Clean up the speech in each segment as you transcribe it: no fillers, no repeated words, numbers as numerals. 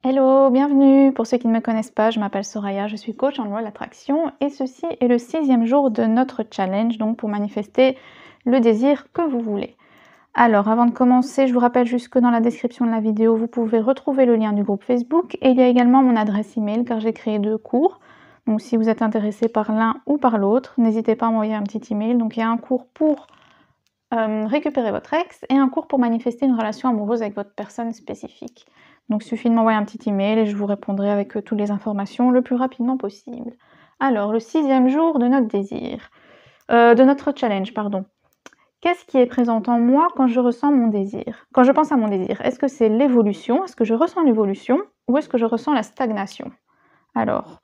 Hello, bienvenue. Pour ceux qui ne me connaissent pas, je m'appelle Soraya, je suis coach en loi d'attraction et ceci est le 6e jour de notre challenge, donc pour manifester le désir que vous voulez. Alors, avant de commencer, je vous rappelle juste que dans la description de la vidéo, vous pouvez retrouver le lien du groupe Facebook et il y a également mon adresse email car j'ai créé 2 cours. Donc, si vous êtes intéressé par l'un ou par l'autre, n'hésitez pas à m'envoyer un petit email. Donc, il y a un cours pour récupérer votre ex et un cours pour manifester une relation amoureuse avec votre personne spécifique. Donc il suffit de m'envoyer un petit email et je vous répondrai avec toutes les informations le plus rapidement possible. Alors, le 6e jour de notre désir, de notre challenge, pardon. Qu'est-ce qui est présent en moi quand je ressens mon désir? Quand je pense à mon désir, est-ce que c'est l'évolution? Est-ce que je ressens l'évolution? Ou est-ce que je ressens la stagnation? Alors,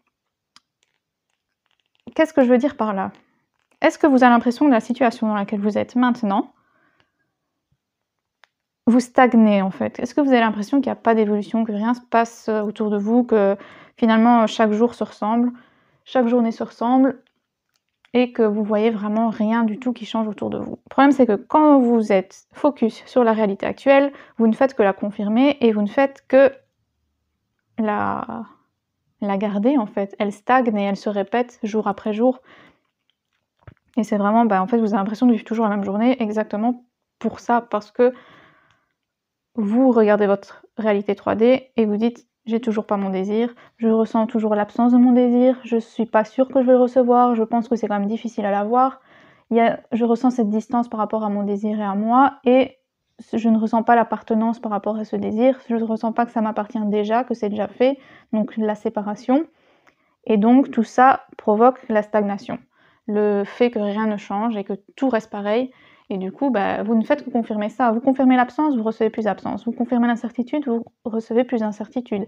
qu'est-ce que je veux dire par là? Est-ce que vous avez l'impression que la situation dans laquelle vous êtes maintenant, vous stagnez en fait? Est-ce que vous avez l'impression qu'il n'y a pas d'évolution, que rien se passe autour de vous, que finalement chaque jour se ressemble, chaque journée se ressemble et que vous voyez vraiment rien du tout qui change autour de vous? Le problème c'est que quand vous êtes focus sur la réalité actuelle, vous ne faites que la confirmer et vous ne faites que la garder en fait. Elle stagne et elle se répète jour après jour. Et c'est vraiment, en fait, vous avez l'impression de vivre toujours la même journée exactement pour ça, parce que vous regardez votre réalité 3D et vous dites « j'ai toujours pas mon désir, je ressens toujours l'absence de mon désir, je suis pas sûre que je vais le recevoir, je pense que c'est quand même difficile à l'avoir, je ressens cette distance par rapport à mon désir et à moi et je ne ressens pas l'appartenance par rapport à ce désir, je ne ressens pas que ça m'appartient déjà, que c'est déjà fait, donc la séparation. Et donc tout ça provoque la stagnation, le fait que rien ne change et que tout reste pareil. Et du coup, vous ne faites que confirmer ça. Vous confirmez l'absence, vous recevez plus d'absence. Vous confirmez l'incertitude, vous recevez plus d'incertitude.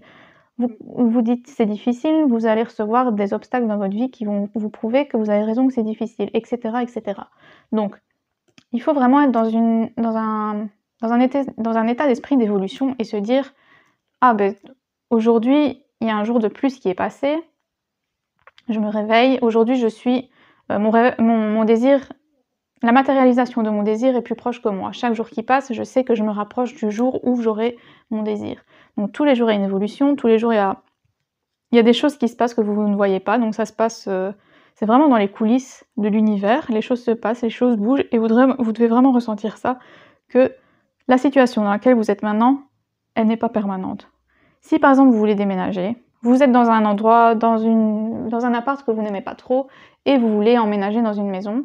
Vous dites c'est difficile, vous allez recevoir des obstacles dans votre vie qui vont vous prouver que vous avez raison, que c'est difficile, etc., etc. Donc, il faut vraiment être dans un état d'esprit d'évolution et se dire « Ah aujourd'hui, il y a un jour de plus qui est passé, je me réveille, aujourd'hui je suis, mon désir, la matérialisation de mon désir est plus proche que moi. Chaque jour qui passe, je sais que je me rapproche du jour où j'aurai mon désir. » Donc tous les jours il y a une évolution, tous les jours il y a des choses qui se passent que vous ne voyez pas, donc ça se passe, c'est vraiment dans les coulisses de l'univers, les choses se passent, les choses bougent et vous devez vraiment ressentir ça, que la situation dans laquelle vous êtes maintenant, elle n'est pas permanente. Si par exemple vous voulez déménager, vous êtes dans un endroit, dans un appart que vous n'aimez pas trop et vous voulez emménager dans une maison,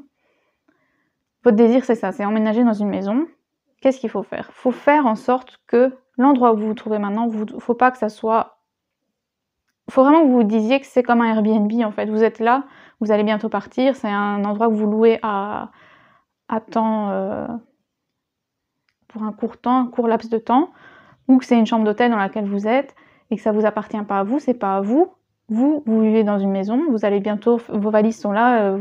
votre désir c'est ça, c'est emménager dans une maison. Qu'est-ce qu'il faut faire? Il faut faire en sorte que l'endroit où vous vous trouvez maintenant, faut pas que ça soit... faut vraiment que vous vous disiez que c'est comme un Airbnb en fait. Vous êtes là, vous allez bientôt partir, c'est un endroit que vous louez à temps, pour un court laps de temps, ou que c'est une chambre d'hôtel dans laquelle vous êtes et que ça vous appartient pas à vous, c'est pas à vous. Vous vivez dans une maison, vous allez bientôt, vos valises sont là,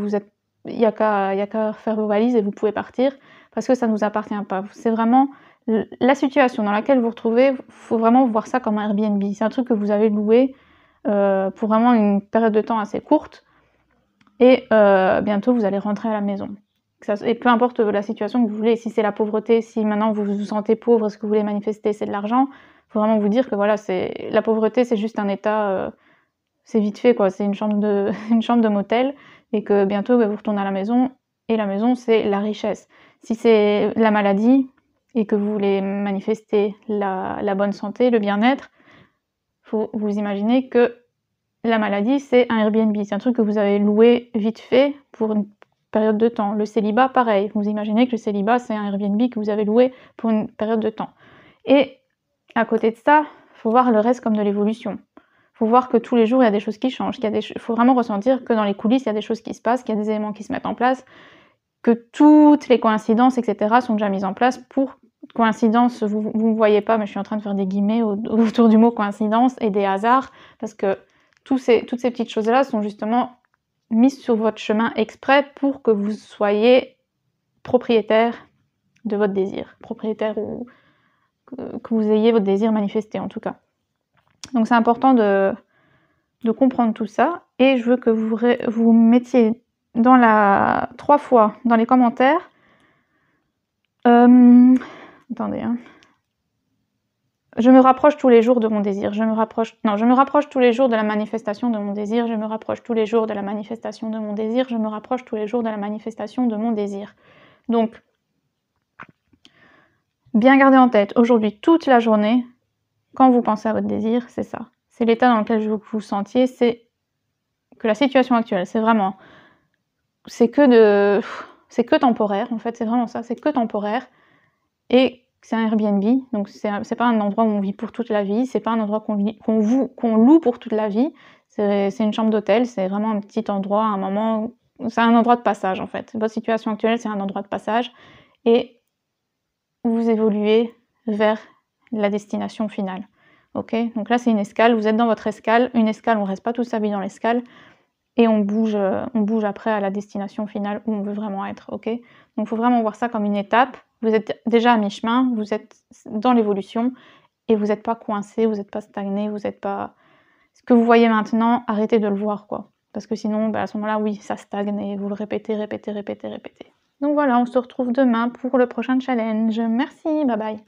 il y a qu'à faire vos valises et vous pouvez partir parce que ça ne vous appartient pas. C'est vraiment la situation dans laquelle vous vous retrouvez, faut vraiment voir ça comme un Airbnb. C'est un truc que vous avez loué pour vraiment une période de temps assez courte et bientôt vous allez rentrer à la maison. Et peu importe la situation que vous voulez, si c'est la pauvreté, si maintenant vous vous sentez pauvre, ce que vous voulez manifester c'est de l'argent, il faut vraiment vous dire que voilà, la pauvreté c'est juste un état, c'est vite fait quoi, c'est une chambre de motel et que bientôt vous retournez à la maison et la maison c'est la richesse. Si c'est la maladie et que vous voulez manifester la bonne santé, le bien-être, faut vous imaginer que la maladie c'est un Airbnb, c'est un truc que vous avez loué vite fait pour une période de temps. Le célibat, pareil. Vous imaginez que le célibat, c'est un Airbnb que vous avez loué pour une période de temps. Et à côté de ça, il faut voir le reste comme de l'évolution. Il faut voir que tous les jours, il y a des choses qui changent. Il faut vraiment ressentir que dans les coulisses, il y a des choses qui se passent, qu'il y a des éléments qui se mettent en place, que toutes les coïncidences, etc. sont déjà mises en place pour... Coïncidence, vous ne voyez pas, mais je suis en train de faire des guillemets autour du mot coïncidence et des hasards, parce que toutes ces petites choses-là sont justement mise sur votre chemin exprès pour que vous soyez propriétaire de votre désir, propriétaire ou que vous ayez votre désir manifesté en tout cas. Donc c'est important de comprendre tout ça et je veux que vous mettiez 3 fois dans les commentaires attendez Je me rapproche tous les jours de mon désir. Je me rapproche tous les jours de la manifestation de mon désir. Je me rapproche tous les jours de la manifestation de mon désir. Je me rapproche tous les jours de la manifestation de mon désir. Donc, bien garder en tête, aujourd'hui, toute la journée, quand vous pensez à votre désir, c'est ça. C'est l'état dans lequel je veux que vous vous sentiez, c'est que la situation actuelle, c'est vraiment... C'est que temporaire, en fait, c'est vraiment ça, c'est que temporaire. Et c'est un Airbnb, donc c'est pas un endroit où on vit pour toute la vie, c'est pas un endroit qu'on loue pour toute la vie, c'est une chambre d'hôtel, c'est vraiment un petit endroit, un moment, c'est un endroit de passage en fait. Votre situation actuelle, c'est un endroit de passage, et vous évoluez vers la destination finale. Ok, donc là c'est une escale, vous êtes dans votre escale, une escale, on reste pas toute sa vie dans l'escale, et on bouge après à la destination finale où on veut vraiment être, ok? Donc il faut vraiment voir ça comme une étape. Vous êtes déjà à mi-chemin, vous êtes dans l'évolution et vous n'êtes pas coincé, vous n'êtes pas stagné, vous n'êtes pas... Ce que vous voyez maintenant, arrêtez de le voir, quoi. Parce que sinon, à ce moment-là, oui, ça stagne et vous le répétez. Donc voilà, on se retrouve demain pour le prochain challenge. Merci, bye bye!